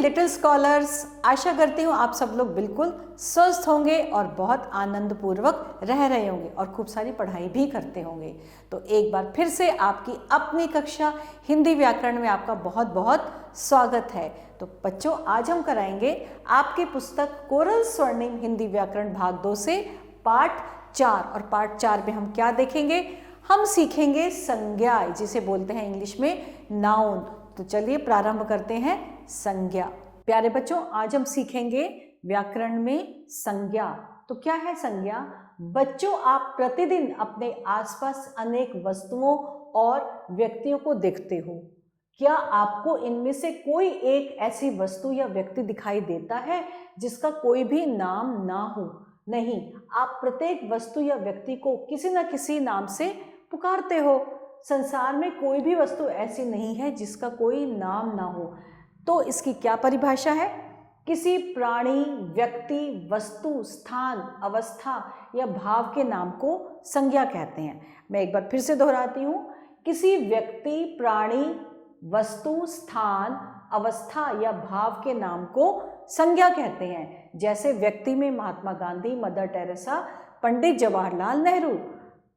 Little scholars, आशा करती हूँ आप सब लोग बिल्कुल स्वस्थ होंगे और बहुत आनंद पूर्वक रह रहे होंगे और खूब सारी पढ़ाई भी करते होंगे। तो एक बार फिर से आपकी अपनी कक्षा हिंदी व्याकरण में आपका बहुत बहुत स्वागत है। तो बच्चों, आज हम कराएंगे आपकी पुस्तक कोरल स्वर्णिम हिंदी व्याकरण भाग 2 से पाठ 4। और पाठ 4 में हम क्या देखेंगे? हम सीखेंगे संज्ञा, जिसे बोलते हैं इंग्लिश में नाउन। तो चलिए प्रारंभ करते हैं संज्ञा। प्यारे बच्चों, आज हम सीखेंगे व्याकरण में संज्ञा। तो क्या है संज्ञा? बच्चों, आप प्रतिदिन अपने आसपास अनेक वस्तुओं और व्यक्तियों को देखते हो। क्या आपको इनमें से कोई एक ऐसी वस्तु या व्यक्ति दिखाई देता है जिसका कोई भी नाम ना हो? नहीं, आप प्रत्येक वस्तु या व्यक्ति को किसी न किसी नाम से पुकारते हो। संसार में कोई भी वस्तु ऐसी नहीं है जिसका कोई नाम ना हो। तो इसकी क्या परिभाषा है? किसी प्राणी, व्यक्ति, वस्तु, स्थान, अवस्था या भाव के नाम को संज्ञा कहते हैं। मैं एक बार फिर से दोहराती हूँ। किसी व्यक्ति, प्राणी, वस्तु, स्थान, अवस्था या भाव के नाम को संज्ञा कहते हैं। जैसे व्यक्ति में महात्मा गांधी, मदर टेरेसा, पंडित जवाहरलाल नेहरू।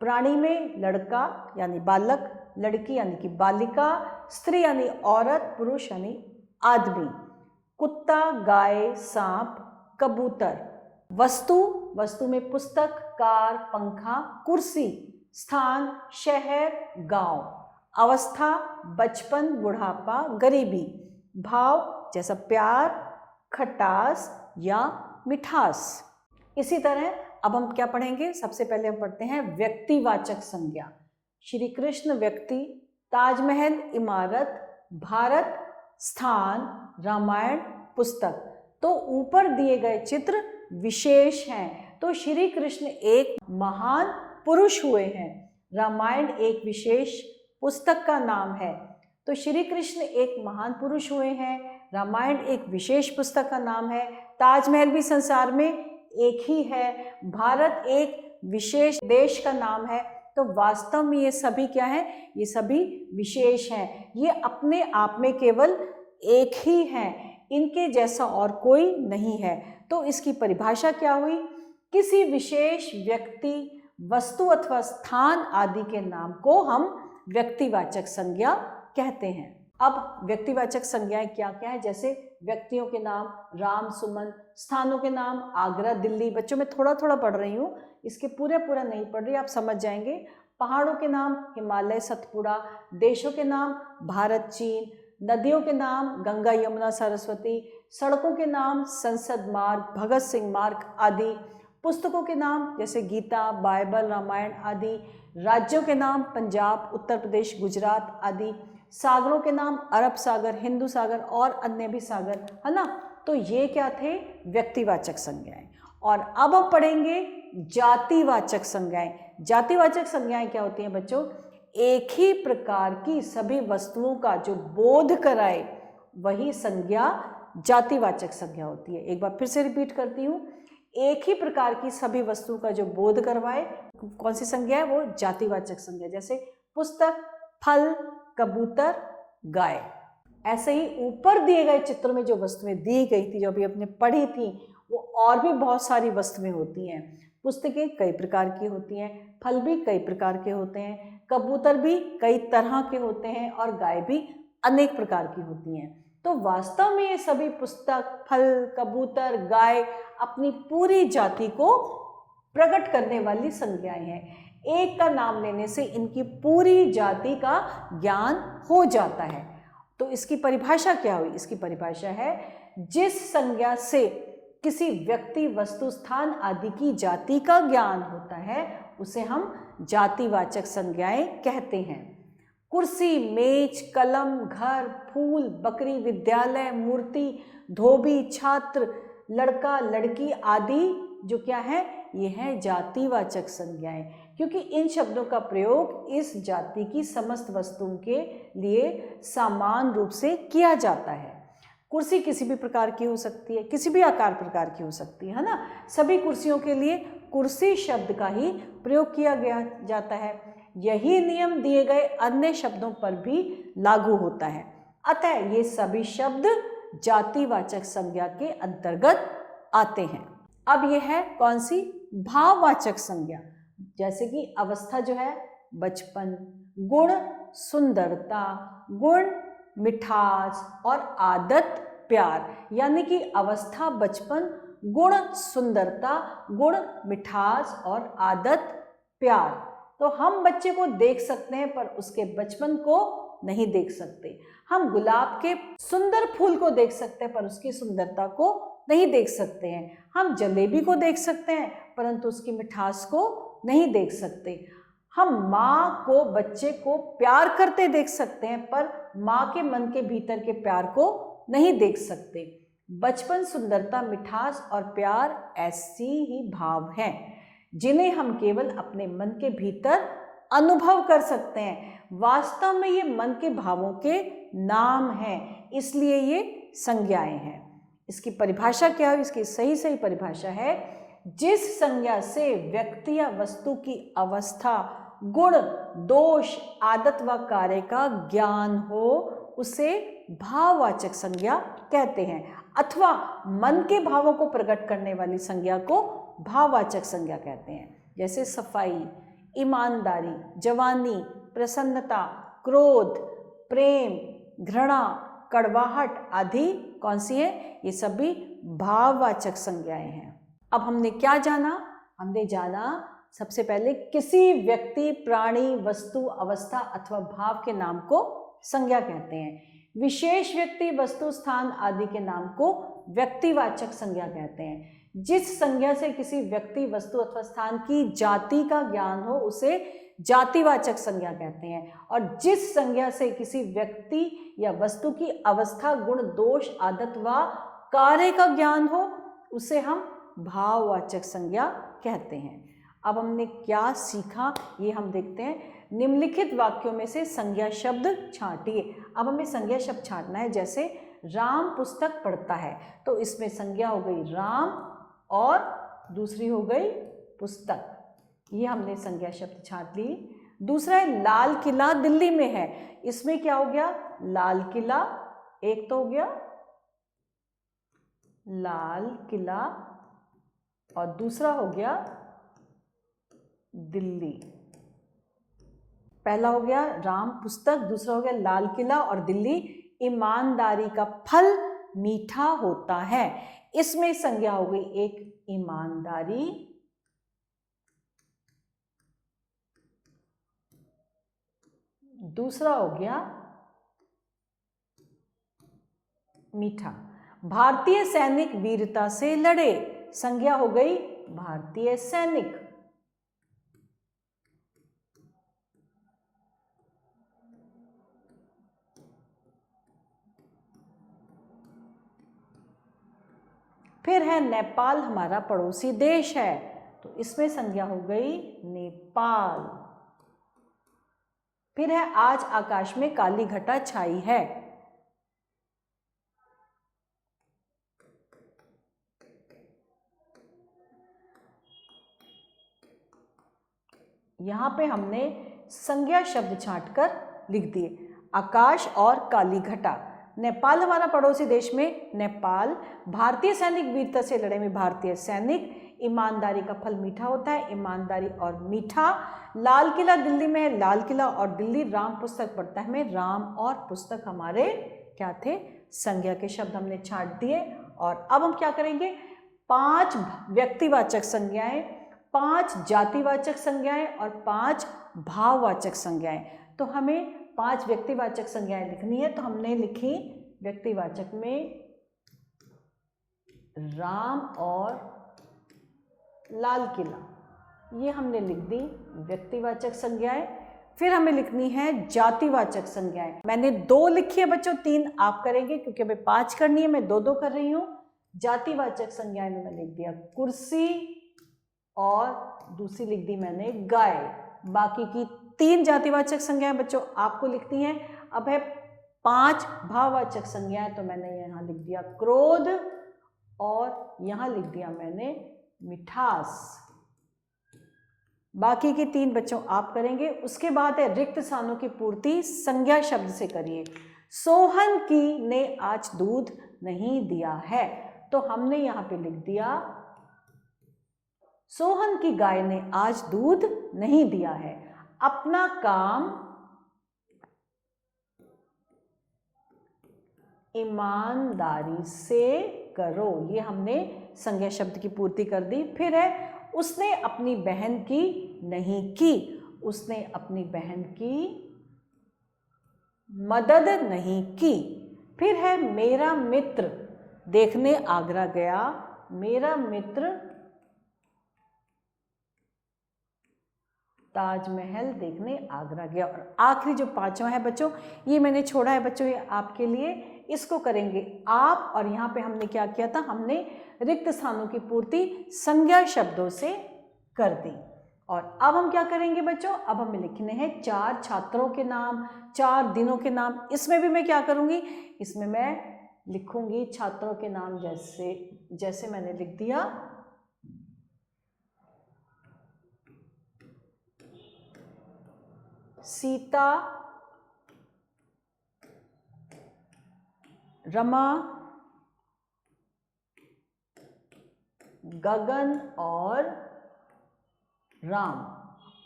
प्राणी में लड़का यानी बालक, लड़की यानी कि बालिका, स्त्री यानी औरत, पुरुष यानी आदमी। कुत्ता, गाय, सांप, कबूतर। वस्तु में पुस्तक, कार, पंखा, कुर्सी। स्थान, शहर, गांव। अवस्था, बचपन, बुढ़ापा, गरीबी। भाव, जैसा प्यार, खटास या मिठास। इसी तरह अब हम क्या पढ़ेंगे? सबसे पहले हम पढ़ते हैं व्यक्तिवाचक संज्ञा। श्री कृष्ण व्यक्ति, ताजमहल इमारत, भारत स्थान, रामायण पुस्तक। तो ऊपर दिए गए चित्र विशेष हैं। तो श्री कृष्ण एक महान पुरुष हुए हैं। रामायण एक विशेष पुस्तक का नाम है। तो श्री कृष्ण एक महान पुरुष हुए हैं, रामायण एक विशेष पुस्तक का नाम है, ताजमहल भी संसार में एक ही है, भारत एक विशेष देश का नाम है। तो वास्तव में ये सभी क्या है? ये सभी विशेष हैं। ये अपने आप में केवल एक ही हैं, इनके जैसा और कोई नहीं है। तो इसकी परिभाषा क्या हुई? किसी विशेष व्यक्ति, वस्तु अथवा स्थान आदि के नाम को हम व्यक्तिवाचक संज्ञा कहते हैं। अब व्यक्तिवाचक संज्ञाएं क्या क्या है? जैसे व्यक्तियों के नाम राम, सुमन। स्थानों के नाम आगरा, दिल्ली। बच्चों, मैं थोड़ा थोड़ा पढ़ रही हूँ, इसके पूरा नहीं पढ़ रही, आप समझ जाएंगे। पहाड़ों के नाम हिमालय, सतपुड़ा। देशों के नाम भारत, चीन। नदियों के नाम गंगा, यमुना, सरस्वती। सड़कों के नाम संसद मार्ग, भगत सिंह मार्ग आदि। पुस्तकों के नाम जैसे गीता, बाइबल, रामायण आदि। राज्यों के नाम पंजाब, उत्तर प्रदेश, गुजरात आदि। सागरों के नाम अरब सागर, हिंदू सागर और अन्य भी सागर, है ना। तो ये क्या थे? व्यक्तिवाचक संज्ञाएं। और अब हम पढ़ेंगे जातिवाचक संज्ञाएं। जातिवाचक संज्ञाएं क्या होती हैं बच्चों? एक ही प्रकार की सभी वस्तुओं का जो बोध कराए वही संज्ञा जातिवाचक संज्ञा होती है। एक बार फिर से रिपीट करती हूँ। एक ही प्रकार की सभी वस्तुओं का जो बोध करवाए, कौन सी संज्ञा है? वो जातिवाचक संज्ञा। जैसे पुस्तक, फल, कबूतर, गाय। ऐसे ही ऊपर दिए गए चित्र में जो वस्तुएं दी गई थी, जो अभी आपने पढ़ी थी, वो और भी बहुत सारी वस्तुएं होती हैं। पुस्तकें कई प्रकार की होती हैं, फल भी कई प्रकार के होते हैं, कबूतर भी कई तरह के होते हैं और गाय भी अनेक प्रकार की होती हैं। तो वास्तव में ये सभी पुस्तक, फल, कबूतर, गाय अपनी पूरी जाति को प्रकट करने वाली संज्ञाएं हैं। एक का नाम लेने से इनकी पूरी जाति का ज्ञान हो जाता है। तो इसकी परिभाषा क्या हुई? इसकी परिभाषा है जिस संज्ञा से किसी व्यक्ति, वस्तु, स्थान आदि की जाति का ज्ञान होता है उसे हम जातिवाचक संज्ञाएं कहते हैं। कुर्सी, मेज, कलम, घर, फूल, बकरी, विद्यालय, मूर्ति, धोबी, छात्र, लड़का, लड़की आदि जो क्या है? ये है जातिवाचक संज्ञाएं, क्योंकि इन शब्दों का प्रयोग इस जाति की समस्त वस्तुओं के लिए समान रूप से किया जाता है। कुर्सी किसी भी प्रकार की हो सकती है, किसी भी आकार प्रकार की हो सकती है ना। सभी कुर्सियों के लिए कुर्सी शब्द का ही प्रयोग किया गया जाता है। यही नियम दिए गए अन्य शब्दों पर भी लागू होता है। अतः ये सभी शब्द जातिवाचक संज्ञा के अंतर्गत आते हैं। अब यह है कौन सी? भाववाचक संज्ञा। जैसे कि अवस्था जो है बचपन, गुण सुंदरता, गुण मिठास और आदत प्यार। यानी कि अवस्था बचपन, गुण सुंदरता, गुण मिठास और आदत प्यार। तो हम बच्चे को देख सकते हैं पर उसके बचपन को नहीं देख सकते। हम गुलाब के सुंदर फूल को देख सकते हैं पर उसकी सुंदरता को नहीं देख सकते हैं। हम जलेबी को देख सकते हैं परंतु उसकी मिठास को नहीं देख सकते। हम माँ को बच्चे को प्यार करते देख सकते हैं पर माँ के मन के भीतर के प्यार को नहीं देख सकते। बचपन, सुंदरता, मिठास और प्यार ऐसी ही भाव हैं जिन्हें हम केवल अपने मन के भीतर अनुभव कर सकते हैं। वास्तव में ये मन के भावों के नाम हैं, इसलिए ये संज्ञाएं हैं। इसकी परिभाषा क्या है? इसकी सही परिभाषा है, जिस संज्ञा से व्यक्ति या वस्तु की अवस्था, गुण, दोष, आदत व कार्य का ज्ञान हो उसे भाववाचक संज्ञा कहते हैं, अथवा मन के भावों को प्रकट करने वाली संज्ञा को भाववाचक संज्ञा कहते हैं। जैसे सफाई, ईमानदारी, जवानी, प्रसन्नता, क्रोध, प्रेम, घृणा, कड़वाहट आदि कौन सी है? ये सभी भाववाचक संज्ञाएं हैं। अब हमने क्या जाना? हमने जाना सबसे पहले किसी व्यक्ति, प्राणी, वस्तु, अवस्था अथवा भाव के नाम को संज्ञा कहते हैं। विशेष व्यक्ति, वस्तु, स्थान आदि के नाम को व्यक्तिवाचक संज्ञा कहते हैं। जिस संज्ञा से किसी व्यक्ति, वस्तु अथवा स्थान की जाति का ज्ञान हो उसे जातिवाचक संज्ञा कहते हैं, और जिस संज्ञा से किसी व्यक्ति या वस्तु की अवस्था, गुण, दोष, आदत व कार्य का ज्ञान हो उसे हम भाववाचक संज्ञा कहते हैं। अब हमने क्या सीखा ये हम देखते हैं। निम्नलिखित वाक्यों में से संज्ञा शब्द छांटिए। अब हमें संज्ञा शब्द छांटना है। जैसे राम पुस्तक पढ़ता है, तो इसमें संज्ञा हो गई राम और दूसरी हो गई पुस्तक। ये हमने संज्ञा शब्द छांट ली। दूसरा है लाल किला दिल्ली में है, इसमें क्या हो गया? लाल किला, एक तो हो गया लाल किला और दूसरा हो गया दिल्ली। पहला हो गया राम पुस्तक, दूसरा हो गया लाल किला और दिल्ली। ईमानदारी का फल मीठा होता है, इसमें संज्ञा हो गई एक ईमानदारी, दूसरा हो गया मीठा। भारतीय सैनिक वीरता से लड़े, संज्ञा हो गई भारतीय सैनिक। फिर है नेपाल हमारा पड़ोसी देश है, तो इसमें संज्ञा हो गई नेपाल। फिर है आज आकाश में काली घटा छाई है, यहां पे हमने संज्ञा शब्द छांटकर लिख दिए आकाश और काली घटा। नेपाल हमारा पड़ोसी देश में नेपाल, भारतीय सैनिक वीरता से लड़े में भारतीय सैनिक, ईमानदारी का फल मीठा होता है, ईमानदारी और मीठा। लाल किला दिल्ली में है, लाल किला और दिल्ली। राम पुस्तक पढ़ता है में राम और पुस्तक हमारे क्या थे? संज्ञा के शब्द हमने छांट दिए। और अब हम क्या करेंगे? 5 व्यक्तिवाचक संज्ञाएं, 5 जातिवाचक संज्ञाएं और 5 भाववाचक संज्ञाएं। तो हमें 5 व्यक्तिवाचक संज्ञाएं लिखनी है, तो हमने लिखी व्यक्तिवाचक में राम और लाल किला, ये हमने लिख दी व्यक्तिवाचक संज्ञाएं। फिर हमें लिखनी है जातिवाचक संज्ञाएं। मैंने 2 लिखी है बच्चों, 3 आप करेंगे क्योंकि हमें 5 करनी है, मैं 2 कर रही हूं। जातिवाचक संज्ञाएं में मैंने लिख दिया कुर्सी और दूसरी लिख दी मैंने गाय। बाकी की 3 जातिवाचक संज्ञाएं बच्चों आपको लिखती हैं। अब है 5 भाववाचक संज्ञाएं, तो मैंने यहाँ लिख दिया क्रोध और यहाँ लिख दिया मैंने मिठास। बाकी की 3 बच्चों आप करेंगे। उसके बाद है रिक्त स्थानों की पूर्ति, संज्ञा शब्द से करिए। सोहन की ने आज दूध नहीं दिया है। तो हमने यहाँ पे लिख दिया सोहन की गाय ने आज दूध नहीं दिया है। अपना काम ईमानदारी से करो, ये हमने संज्ञा शब्द की पूर्ति कर दी। फिर है उसने अपनी बहन की नहीं की, उसने अपनी बहन की मदद नहीं की। फिर है मेरा मित्र देखने आगरा गया, मेरा मित्र ताजमहल देखने आगरा गया। और आखिरी जो पांचवा है बच्चों, ये मैंने छोड़ा है बच्चों, ये आपके लिए, इसको करेंगे आप। और यहाँ पे हमने क्या किया था, हमने रिक्त स्थानों की पूर्ति संज्ञा शब्दों से कर दी। और अब हम क्या करेंगे बच्चों, अब हमें लिखने हैं 4 छात्रों के नाम, 4 दिनों के नाम। इसमें भी मैं क्या करूँगी, इसमें मैं लिखूंगी छात्रों के नाम, जैसे मैंने लिख दिया सीता, रमा, गगन और राम।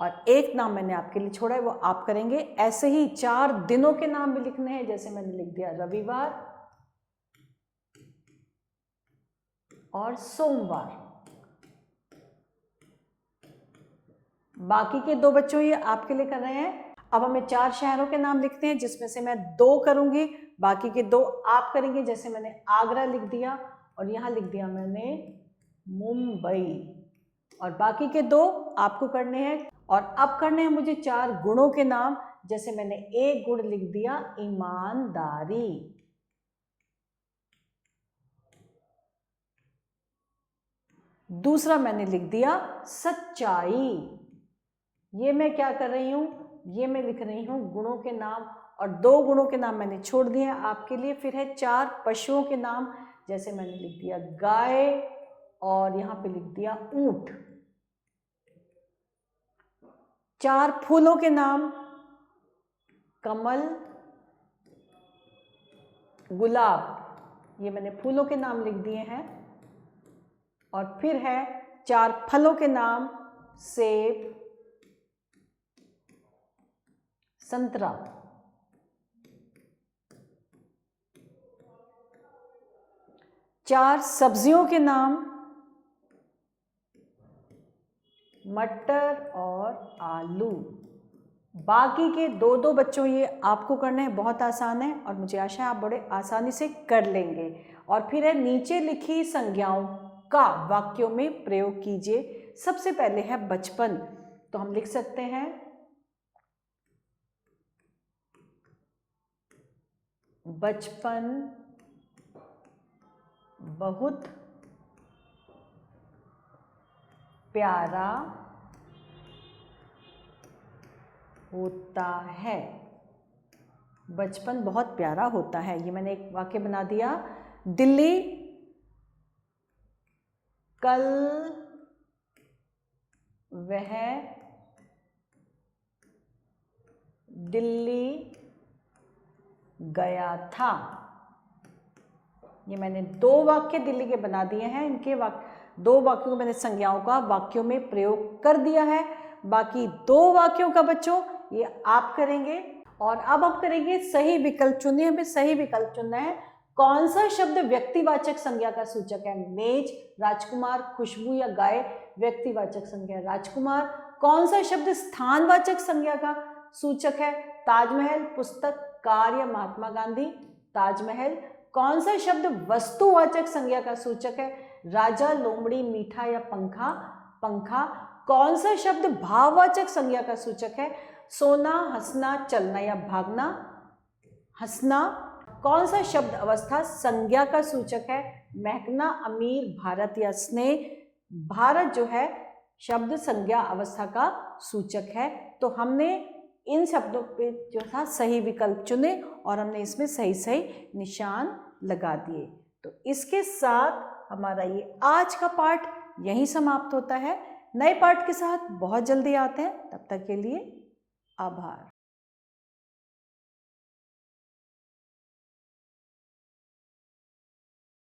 और एक नाम मैंने आपके लिए छोड़ा है, वो आप करेंगे। ऐसे ही 4 दिनों के नाम भी लिखने हैं, जैसे मैंने लिख दिया रविवार और सोमवार। बाकी के 2 बच्चों ये आपके लिए कर रहे हैं। अब हमें 4 शहरों के नाम लिखते हैं, जिसमें से मैं 2 करूंगी, बाकी के 2 आप करेंगे। जैसे मैंने आगरा लिख दिया और यहाँ लिख दिया मैंने मुंबई, और बाकी के 2 आपको करने हैं। और अब करने हैं मुझे 4 गुणों के नाम, जैसे मैंने एक गुण लिख दिया ईमानदारी, दूसरा मैंने लिख दिया सच्चाई। ये मैं क्या कर रही हूं, ये मैं लिख रही हूं गुणों के नाम, और 2 गुणों के नाम मैंने छोड़ दिए हैं आपके लिए। फिर है 4 पशुओं के नाम, जैसे मैंने लिख दिया गाय और यहां पे लिख दिया ऊंट। 4 फूलों के नाम, कमल, गुलाब, ये मैंने फूलों के नाम लिख दिए हैं। और फिर है 4 फलों के नाम, सेब, संतरा। 4 सब्जियों के नाम, मटर और आलू। बाकी के 2 बच्चों ये आपको करने हैं, बहुत आसान है और मुझे आशा है आप बड़े आसानी से कर लेंगे। और फिर है नीचे लिखी संज्ञाओं का वाक्यों में प्रयोग कीजिए। सबसे पहले है बचपन, तो हम लिख सकते हैं बचपन बहुत प्यारा होता है। बचपन बहुत प्यारा होता है, ये मैंने एक वाक्य बना दिया। दिल्ली कल वह दिल्ली गया था। ये मैंने 2 वाक्य दिल्ली के बना दिए हैं। इनके 2 वाक्यों को मैंने संज्ञाओं का वाक्यों में प्रयोग कर दिया है। बाकी 2 वाक्यों का बच्चों ये आप करेंगे। और अब हम करेंगे सही विकल्प चुनिए। हमें सही विकल्प चुनना है। कौन सा शब्द व्यक्तिवाचक संज्ञा का सूचक है? मेज, राजकुमार, खुशबू या गाय। व्यक्तिवाचक संज्ञा राजकुमार। कौन सा शब्द स्थानवाचक संज्ञा का सूचक है? ताजमहल, पुस्तक, कार या महात्मा गांधी। ताजमहल। कौन सा शब्द वस्तुवाचक संज्ञा का सूचक है? राजा, लोमड़ी, मीठा या पंखा। पंखा। कौन सा शब्द भाववाचक संज्ञा का सूचक है? सोना, हंसना, चलना या भागना। हंसना। कौन सा शब्द अवस्था संज्ञा का सूचक है? महकना, अमीर, भारत या स्नेह। भारत जो है शब्द संज्ञा अवस्था का सूचक है। तो हमने इन शब्दों पे जो था सही विकल्प चुने और हमने इसमें सही सही निशान लगा दिए। तो इसके साथ हमारा ये आज का पाठ यहीं समाप्त होता है। नए पाठ के साथ बहुत जल्दी आते हैं। तब तक के लिए आभार।